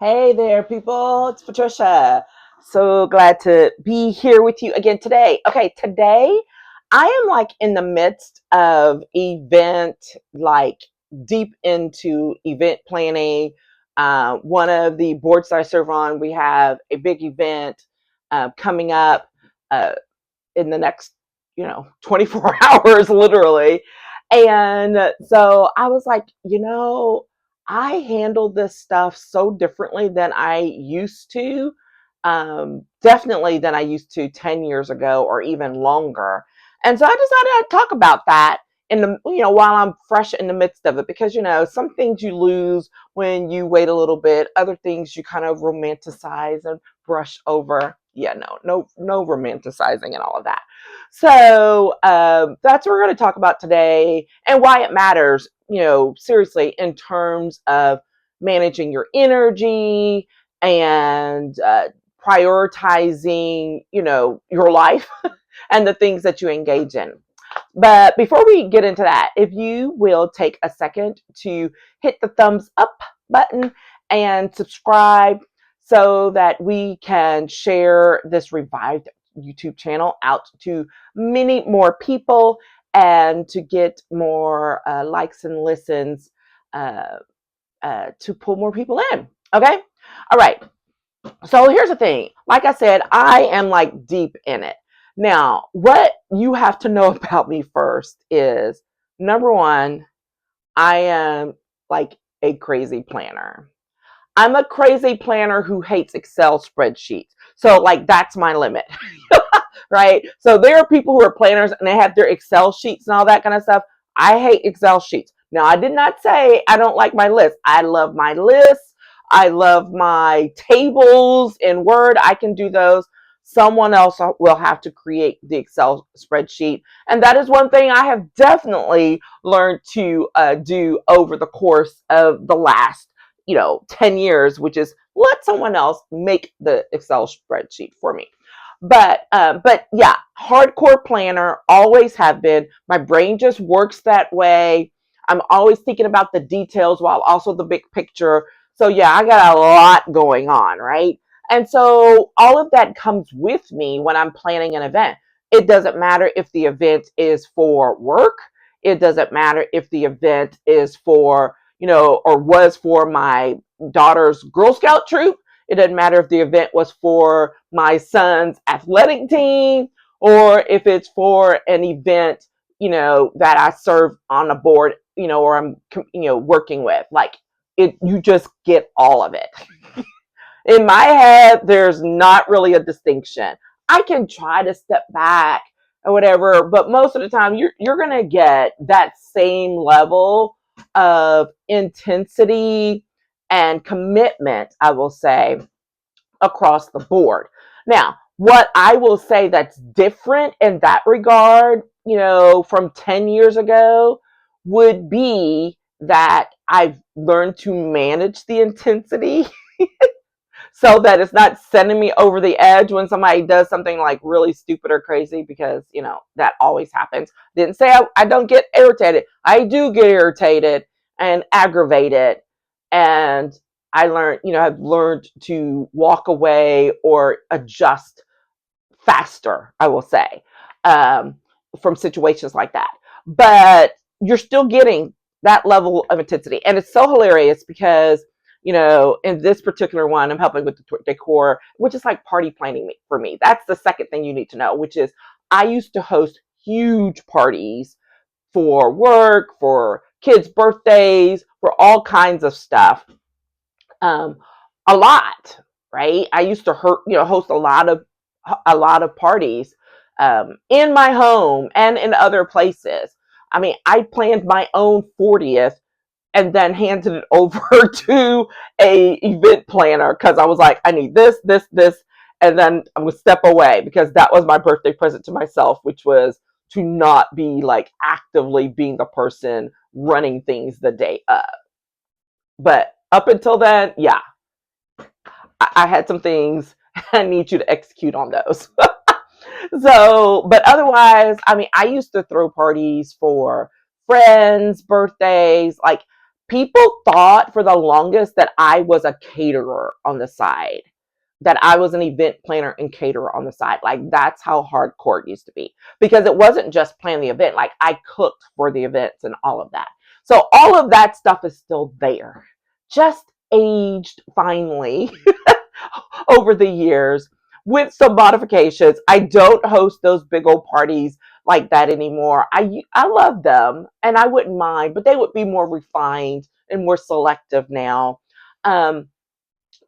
Hey there, people. It's Patricia. So glad to be here with you again today. Okay, today I am like in the midst of event, like deep into event planning. One of the boards that I serve on, we have a big event coming up uh, in the next, 24 hours, literally. And so I was like, I handle this stuff so differently than I used to. Definitely than I used to 10 years ago or even longer. And so I decided I'd talk about that while I'm fresh in the midst of it, because, some things you lose when you wait a little bit, other things you kind of romanticize and brush over. Yeah, no romanticizing and all of that. So that's what we're going to talk about today and why it matters, seriously, in terms of managing your energy and prioritizing, your life and the things that you engage in. But before we get into that, if you will take a second to hit the thumbs up button and subscribe so that we can share this revived YouTube channel out to many more people and to get more likes and listens uh, to pull more people in. Okay? All right. So here's the thing. Like I said, I am like deep in it. Now, what you have to know about me first is number one, I am like a crazy planner. I'm a crazy planner who hates Excel spreadsheets. So, like, that's my limit, right? So, there are people who are planners and they have their Excel sheets and all that kind of stuff. I hate Excel sheets. Now, I did not say I don't like my list. I love my lists. I love my tables in Word. I can do those. Someone else will have to create the Excel spreadsheet. And that is one thing I have definitely learned to do over the course of the last 10 years, which is let someone else make the Excel spreadsheet for me. But yeah, hardcore planner, always have been. My brain just works that way. I'm always thinking about the details while also the big picture. So yeah, I got a lot going on, right? And so all of that comes with me when I'm planning an event. It doesn't matter if the event is for work. It doesn't matter if the event is for, or was for my daughter's Girl Scout troop. It doesn't matter if the event was for my son's athletic team or if it's for an event, that I serve on a board, or I'm, working with. Like you just get all of it. In my head, there's not really a distinction. I can try to step back or whatever, but most of the time you're gonna get that same level of intensity and commitment, I will say, across the board. Now, what I will say that's different in that regard, from 10 years ago would be that I've learned to manage the intensity so that it's not sending me over the edge when somebody does something like really stupid or crazy, because that always happens. Didn't say I don't get irritated. I do get irritated and aggravated, and I've learned to walk away or adjust faster, I will say, um, from situations like that. But you're still getting that level of intensity. And it's so hilarious because, in this particular one, I'm helping with the decor, which is like party planning for me. That's the second thing you need to know, which is I used to host huge parties for work, for kids' birthdays, for all kinds of stuff. Um, a lot, right? I used to host a lot of parties in my home and in other places. I mean, I planned my own 40th and then handed it over to a event planner because I was like, I need this, and then I would step away because that was my birthday present to myself, which was to not be like actively being the person running things the day of. But up until then, yeah, I had some things. I need you to execute on those. So, but otherwise, I mean, I used to throw parties for friends, birthdays, like People thought for the longest that I was a caterer on the side, that I was an event planner and caterer on the side. Like that's how hardcore it used to be, because it wasn't just plan the event. Like I cooked for the events and all of that. So all of that stuff is still there, just aged finally over the years with some modifications. I don't host those big old parties like that anymore. I love them and I wouldn't mind, but they would be more refined and more selective now. Um,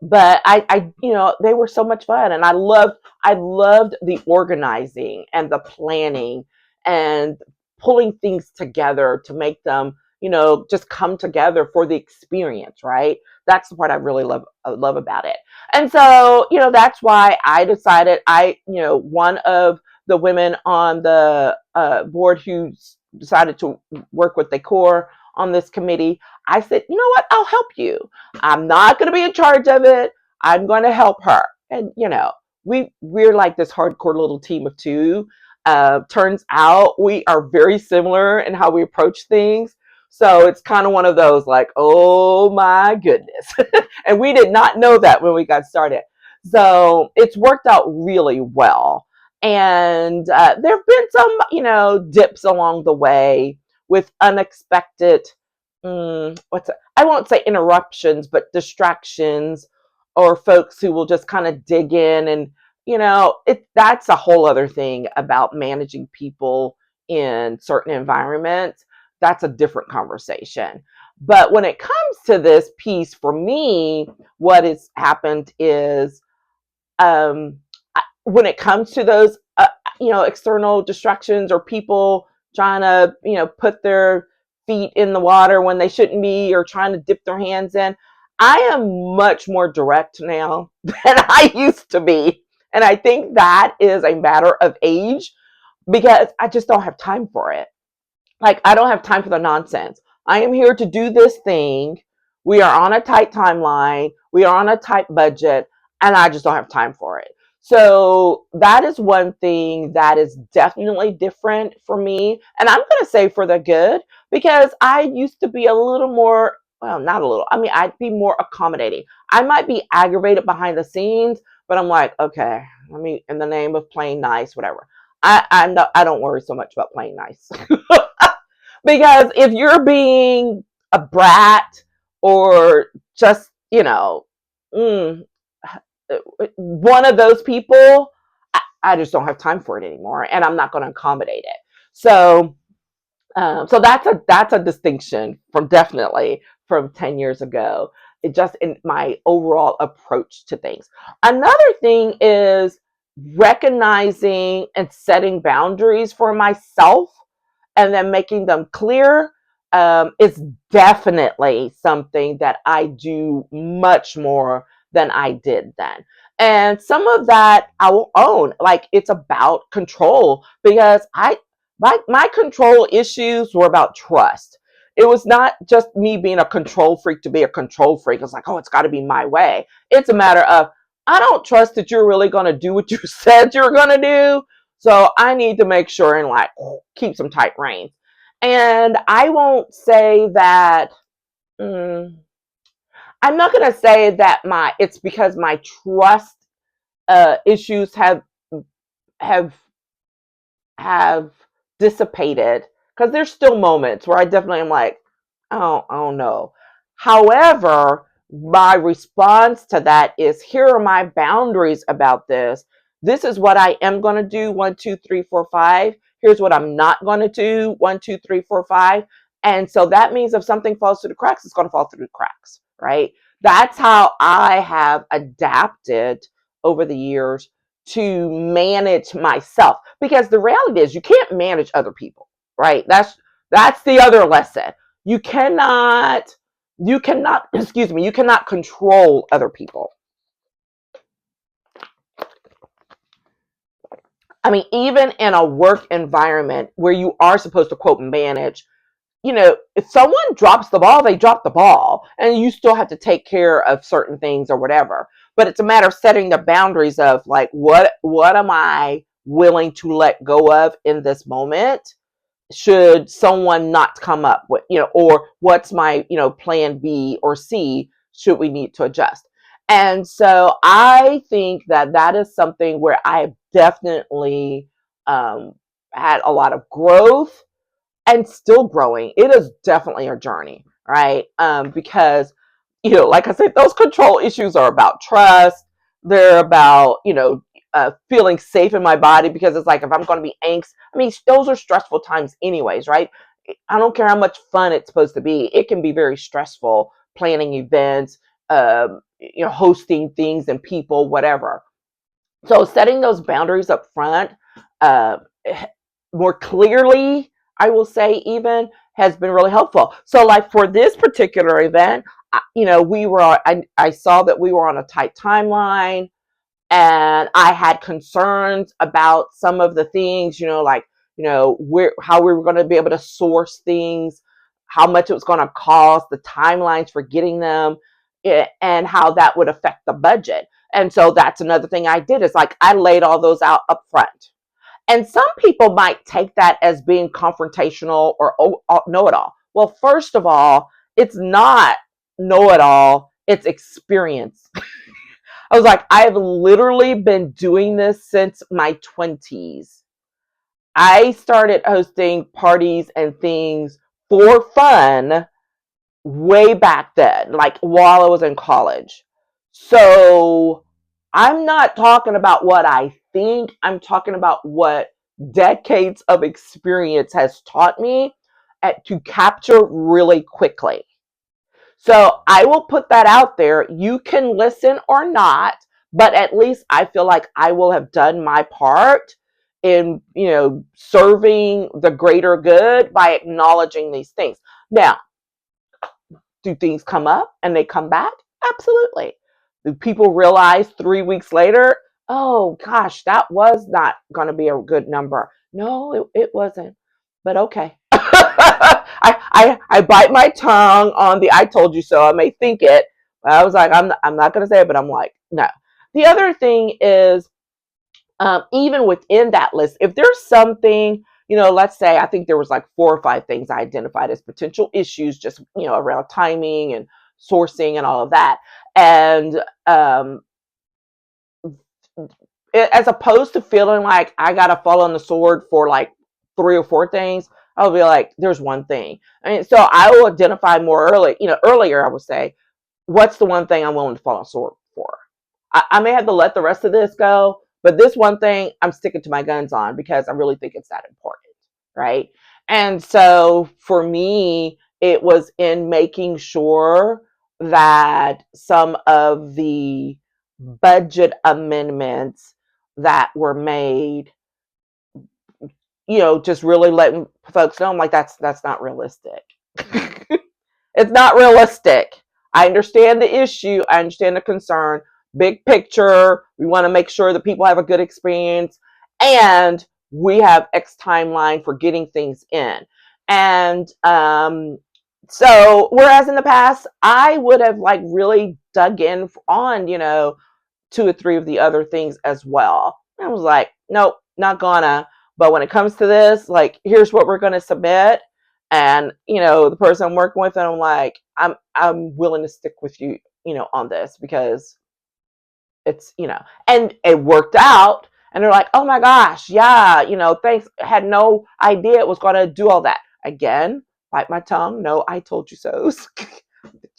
but they were so much fun, and I loved the organizing and the planning and pulling things together to make them, just come together for the experience, right? That's what I really love about it. And so, that's why I decided one of the women on the board who decided to work with Decor on this committee, I said, you know what, I'll help you. I'm not going to be in charge of it. I'm going to help her. And, we're like this hardcore little team of two. Turns out we are very similar in how we approach things. So it's kind of one of those like, oh my goodness. And we did not know that when we got started. So it's worked out really well. And there have been some, dips along the way with unexpected, I won't say interruptions, but distractions, or folks who will just kind of dig in. And that's a whole other thing about managing people in certain environments. That's a different conversation. But when it comes to this piece, for me, what has happened is, when it comes to those external distractions, or people trying to put their feet in the water when they shouldn't be, or trying to dip their hands in, I am much more direct now than I used to be. And I think that is a matter of age, because I just don't have time for it. Like, I don't have time for the nonsense. I am here to do this thing. We are on a tight timeline. We are on a tight budget, and I just don't have time for it. So that is one thing that is definitely different for me. And I'm going to say for the good, because I used to be a little more, well, not a little. I mean, I'd be more accommodating. I might be aggravated behind the scenes, but I'm like, okay, let me, in the name of playing nice, whatever. I don't worry so much about playing nice. Because if you're being a brat, or just, mm, one of those people, I just don't have time for it anymore, and I'm not going to accommodate it. So, so that's a distinction from, definitely from 10 years ago. It just in my overall approach to things. Another thing is recognizing and setting boundaries for myself, and then making them clear, is definitely something that I do much more than I did then. And some of that I will own. Like, it's about control, because my control issues were about trust. It was not just me being a control freak to be a control freak. It's like, oh, it's got to be my way. It's a matter of, I don't trust that you're really going to do what you said you're going to do. So I need to make sure and like keep some tight reins. And I won't say that, I'm not going to say that it's because my trust issues have have dissipated, because there's still moments where I definitely am like, oh, I don't know. However, my response to that is, here are my boundaries about this. This is what I am going to do. 1, 2, 3, 4, 5. Here's what I'm not going to do. 1, 2, 3, 4, 5. And so that means if something falls through the cracks, it's going to fall through the cracks, right? That's how I have adapted over the years to manage myself, because the reality is you can't manage other people, right? That's the other lesson. You cannot excuse me, you cannot control other people. I mean, even in a work environment where you are supposed to quote manage, if someone drops the ball, they drop the ball, and you still have to take care of certain things or whatever. But it's a matter of setting the boundaries of like, what am I willing to let go of in this moment, should someone not come up with, or what's my, plan B or C, should we need to adjust? And so I think that that is something where I definitely um, had a lot of growth and still growing. It is definitely a journey, right? Because, like I said, those control issues are about trust. They're about, feeling safe in my body, because it's like, if I'm going to be anxious, I mean, those are stressful times anyways, right? I don't care how much fun it's supposed to be. It can be very stressful planning events, hosting things and people, whatever. So setting those boundaries up front, uh, more clearly, I will say, even, has been really helpful. So, like, for this particular event, I saw that we were on a tight timeline, and I had concerns about some of the things, like, how we were going to be able to source things, how much it was going to cost, the timelines for getting them, and how that would affect the budget. And so that's another thing I did, is like, I laid all those out up front. And some people might take that as being confrontational or know it all. Well, first of all, it's not know it all, it's experience. I was like, I have literally been doing this since my 20s. I started hosting parties and things for fun way back then, like while I was in college. So I'm not talking about what I think, I'm talking about what decades of experience has taught me to capture really quickly. So I will put that out there. You can listen or not, but at least I feel like I will have done my part in, serving the greater good by acknowledging these things. Now, do things come up and they come back? Absolutely. Do people realize 3 weeks later, oh gosh, that was not going to be a good number? No, it wasn't. But okay. I bite my tongue on the I told you so. I may think it. But I was like, I'm not going to say it, but I'm like, no. The other thing is, even within that list, if there's something, let's say, I think there was like 4 or 5 things I identified as potential issues, just, around timing and sourcing and all of that. And as opposed to feeling like I got to fall on the sword for like 3 or 4 things, I'll be like, there's one thing. I mean, so I will identify more early, earlier, I would say, what's the one thing I'm willing to fall on the sword for? I may have to let the rest of this go, but this one thing I'm sticking to my guns on, because I really think it's that important, right? And so for me, it was in making sure that some of the budget amendments that were made, just really letting folks know, I'm like, that's not realistic. It's not realistic. I understand the issue. I understand the concern. Big picture, we want to make sure that people have a good experience, and we have X timeline for getting things in. And so, whereas in the past, I would have like really dug in on, 2 or 3 of the other things as well. I was like, nope, not gonna. But when it comes to this, like, here's what we're gonna submit. And, the person I'm working with, and I'm like, I'm willing to stick with you, on this, because it's, and it worked out. And they're like, oh my gosh, yeah, thanks. Had no idea it was gonna do all that. Again, bite my tongue. No, I told you so.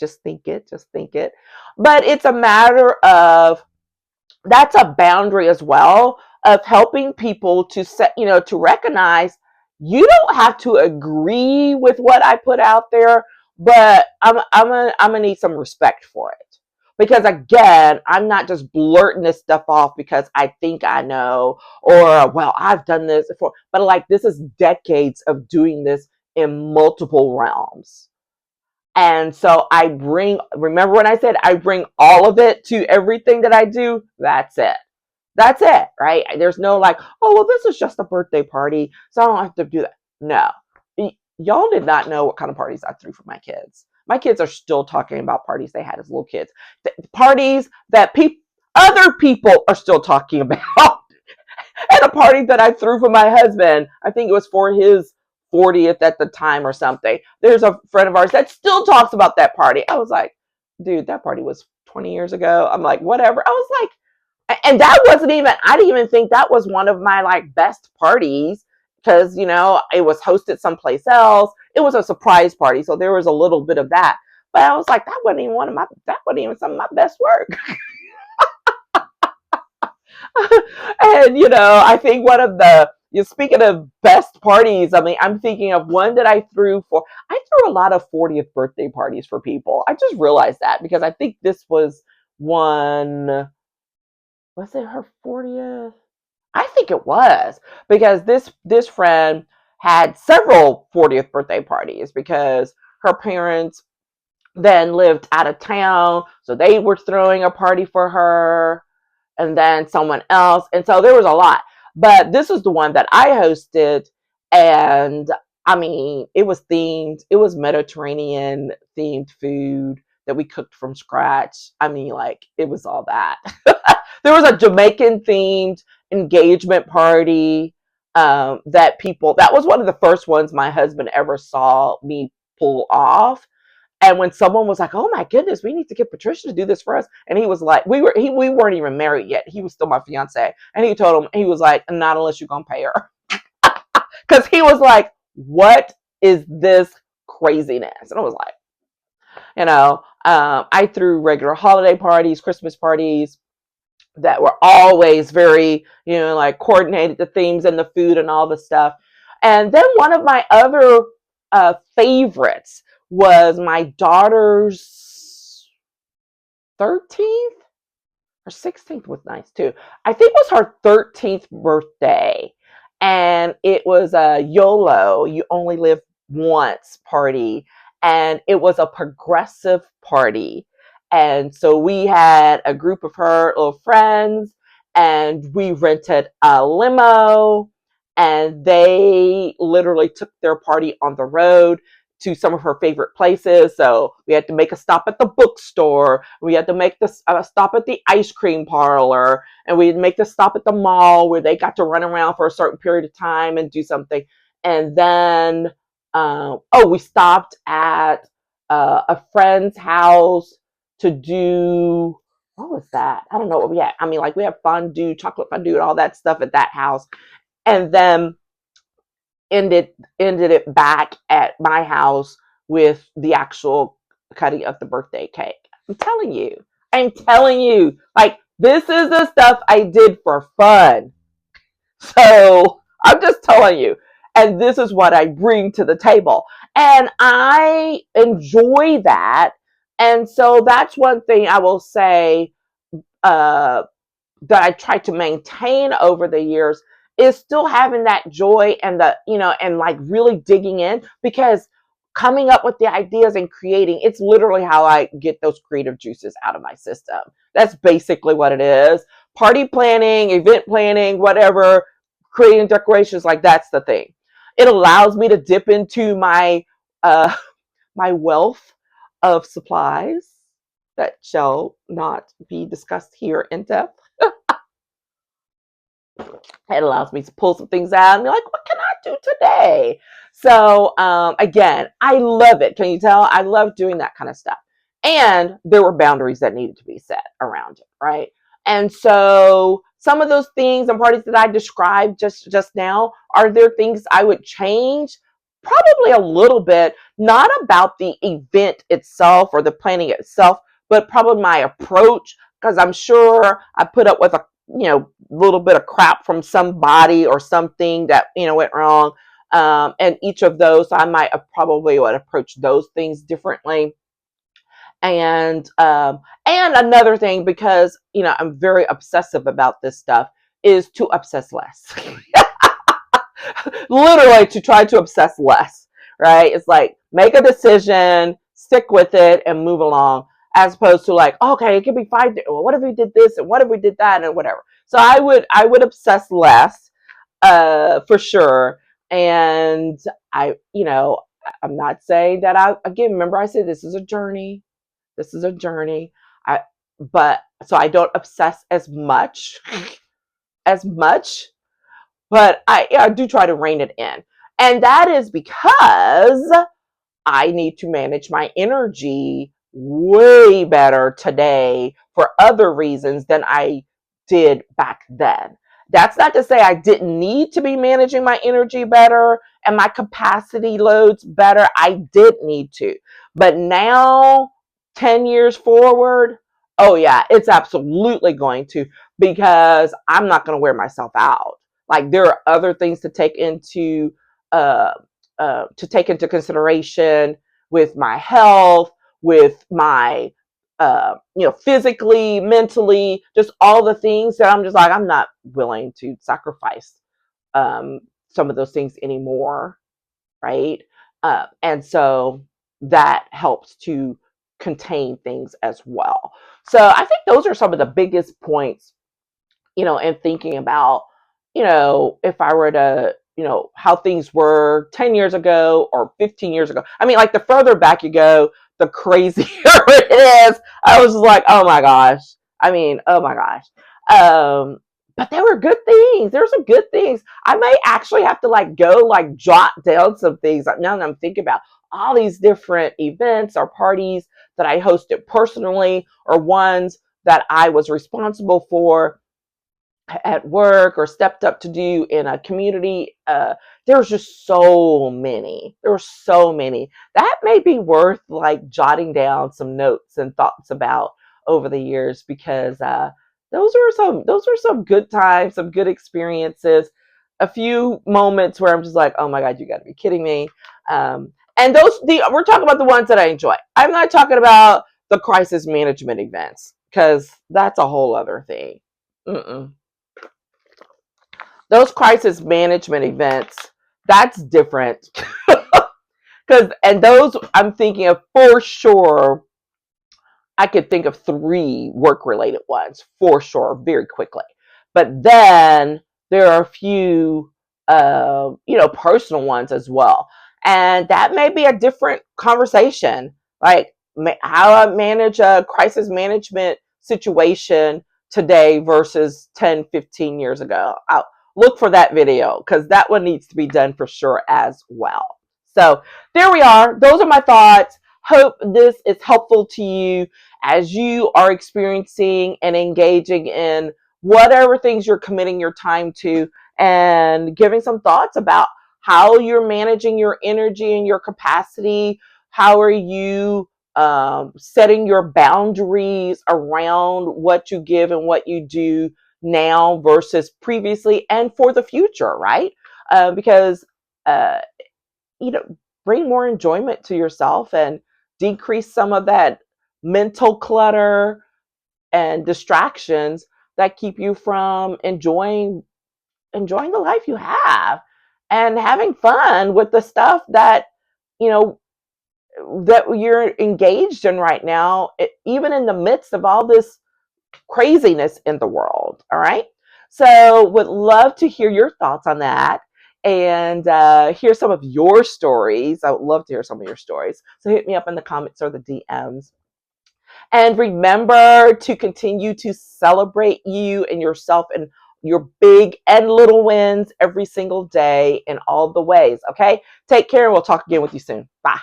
Just think it, just think it. But it's a matter of, that's a boundary as well, of helping people to set, to recognize, you don't have to agree with what I put out there, but I'm gonna need some respect for it. Because again, I'm not just blurting this stuff off because I think I know, or, well, I've done this before, but like, this is decades of doing this in multiple realms. And so remember when I said I bring all of it to everything that I do? That's it. That's it, right? There's no like, oh, well, this is just a birthday party, so I don't have to do that. No. Y'all did not know what kind of parties I threw for my kids. My kids are still talking about parties they had as little kids. Parties that other people are still talking about. And a party that I threw for my husband, I think it was for his 40th at the time or something. There's a friend of ours that still talks about that party. I was like, dude, that party was 20 years ago. I'm like, whatever. I was like, and that wasn't even, I didn't even think that was one of my like best parties because, it was hosted someplace else. It was a surprise party. So there was a little bit of that. But I was like, that wasn't even some of my best work. And I think one of speaking of best parties, I mean, I'm thinking of one that I threw a lot of 40th birthday parties for people. I just realized that because I think this was one, was it her 40th? I think it was because this friend had several 40th birthday parties because her parents then lived out of town, so they were throwing a party for her and then someone else. And so there was a lot. But this is the one that I hosted. And I mean, it was themed, it was Mediterranean themed food that we cooked from scratch. I mean, like, it was all that. There was a Jamaican themed engagement party that was one of the first ones my husband ever saw me pull off. And when someone was like, "Oh my goodness, we need to get Patricia to do this for us," and he was like, we weren't even married yet. He was still my fiance, and he told him, he was like, "Not unless you're gonna pay her," because he was like, "What is this craziness?" And I was like, I threw regular holiday parties, Christmas parties that were always very, like coordinated, the themes and the food and all the stuff. And then one of my other favorites was my daughter's 13th or 16th was nice too. I think it was her 13th birthday. And it was a YOLO, you only live once party. And it was a progressive party. And so we had a group of her little friends and we rented a limo and they literally took their party on the road to some of her favorite places. So we had to make a stop at the bookstore. We had to make the stop at the ice cream parlor. And we'd make the stop at the mall where they got to run around for a certain period of time and do something. And then, we stopped at a friend's house to do, what was that? I don't know what we had. I mean, like we had fondue, chocolate fondue, and all that stuff at that house. And then ended it back at my house with the actual cutting of the birthday cake. I'm telling you, like this is the stuff I did for fun. So I'm just telling you, and this is what I bring to the table, and I enjoy that. And so that's one thing I will say. That I try to maintain over the years is still having that joy and and like really digging in because coming up with the ideas and creating, it's literally how I get those creative juices out of my system. That's basically what it is. Party planning, event planning, whatever, creating decorations, like that's the thing. It allows me to dip into uh my wealth of supplies that shall not be discussed here in depth. It allows me to pull some things out and be like, what can I do today? So again, I love it. Can you tell? I love doing that kind of stuff. And there were boundaries that needed to be set around it, right? And so some of those things and parties that I described just now, are there things I would change? Probably a little bit, not about the event itself or the planning itself, but probably my approach, because I'm sure I put up with a little bit of crap from somebody or something that went wrong, and each of those I might have probably would approach those things differently. And another thing, because I'm very obsessive about this stuff, is to obsess less. Literally to try to obsess less, right? It's like make a decision, stick with it, and move along, as opposed to like, okay, it could be 5 days. Well, what if we did this and what if we did that and whatever. So I would obsess less, for sure. And I'm not saying that again, remember I said this is a journey. This is a journey. I but so I don't obsess as much, but I do try to rein it in. And that is because I need to manage my energy way better today for other reasons than I did back then. That's not to say I didn't need to be managing my energy better and my capacity loads better. I did need to. But now, 10 years forward, oh yeah, it's absolutely going to, because I'm not going to wear myself out. Like, there are other things uh, to take into consideration with my health, with my physically, mentally, just all the things that I'm just like, I'm not willing to sacrifice um, some of those things anymore, right? And so that helps to contain things as well. So I think those are some of the biggest points, in thinking about, if I were to, how things were 10 years ago or 15 years ago. I mean, like, the further back you go, the crazier it is. I was like, oh my gosh. I mean, oh my gosh. But there were good things. There were some good things. I may actually have to jot down some things now that I'm thinking about all these different events or parties that I hosted personally, or ones that I was responsible for at work or stepped up to do in a community. There was just so many. There were so many. That may be worth like jotting down some notes and thoughts about over the years, because those were some good times, some good experiences. A few moments where I'm just like, oh my God, you got to be kidding me. And we're talking about the ones that I enjoy. I'm not talking about the crisis management events, because that's a whole other thing. Mm-mm. Those crisis management events, that's different. And those, I'm thinking of for sure. I could think of 3 work related ones for sure very quickly. But then there are a few, personal ones as well. And that may be a different conversation. Like, how I manage a crisis management situation today versus 10, 15 years ago. I'll look for that video, because that one needs to be done for sure as well. So there we are. Those are my thoughts. Hope this is helpful to you as you are experiencing and engaging in whatever things you're committing your time to, and giving some thoughts about how you're managing your energy and your capacity. How are you setting your boundaries around what you give and what you do now versus previously, and for the future, right? Because uh, you know, bring more enjoyment to yourself and decrease some of that mental clutter and distractions that keep you from enjoying the life you have, and having fun with the stuff that you know that you're engaged in right now, even in the midst of all this craziness in the world. All right. So, would love to hear your thoughts on that, and hear some of your stories. I would love to hear some of your stories. So, hit me up in the comments or the DMs. And remember to continue to celebrate you and yourself and your big and little wins every single day in all the ways. Okay. Take care, and we'll talk again with you soon. Bye.